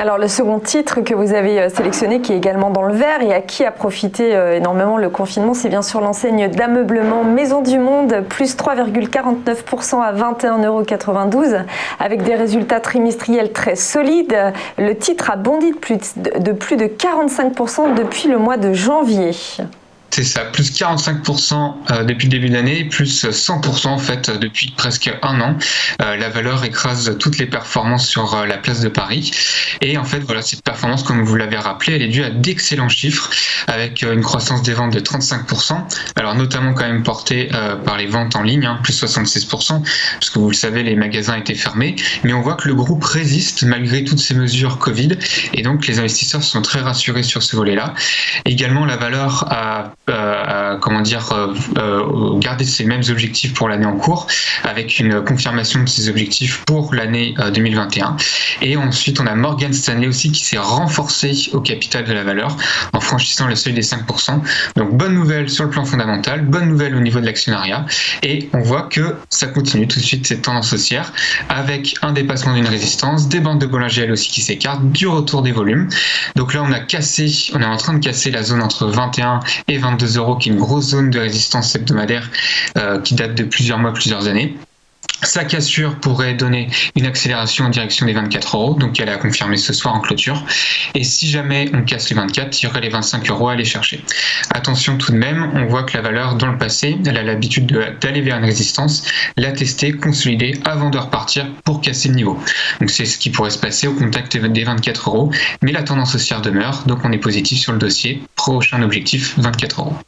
Alors le second titre que vous avez sélectionné, qui est également dans le vert et à qui a profité énormément le confinement, c'est bien sûr l'enseigne d'ameublement Maison du Monde, plus 3,49% à 21,92 €, avec des résultats trimestriels très solides. Le titre a bondi de plus de 45% depuis le mois de janvier. C'est ça, plus 45% depuis le début de l'année, plus 100% en fait depuis presque un an. La valeur écrase toutes les performances sur la place de Paris. Et en fait, voilà, cette performance, comme vous l'avez rappelé, elle est due à d'excellents chiffres, avec une croissance des ventes de 35%. Alors notamment quand même portée par les ventes en ligne, plus 76%, parce que vous le savez, les magasins étaient fermés. Mais on voit que le groupe résiste malgré toutes ces mesures Covid. Et donc les investisseurs sont très rassurés sur ce volet-là. Également, la valeur a garder ces mêmes objectifs pour l'année en cours, avec une confirmation de ces objectifs pour l'année 2021. Et ensuite, on a Morgan Stanley aussi qui s'est renforcé au capital de la valeur en franchissant le seuil des 5%. Donc bonne nouvelle sur le plan fondamental, bonne nouvelle au niveau de l'actionnariat. Et on voit que ça continue tout de suite cette tendance haussière avec un dépassement d'une résistance, des bandes de Bollinger aussi qui s'écartent, du retour des volumes. Donc là, on est en train de casser la zone entre 21 et 22 €, qui est une grosse zone de résistance hebdomadaire qui date de plusieurs mois, plusieurs années. Sa cassure pourrait donner une accélération en direction des 24 €, donc elle a confirmé ce soir en clôture. Et si jamais on casse les 24, il y aurait les 25 € à aller chercher. Attention tout de même, on voit que la valeur, dans le passé, elle a l'habitude d'aller vers une résistance, la tester, consolider avant de repartir pour casser le niveau. Donc c'est ce qui pourrait se passer au contact des 24 €, mais la tendance haussière demeure, donc on est positif sur le dossier. Prochain objectif, 24 €.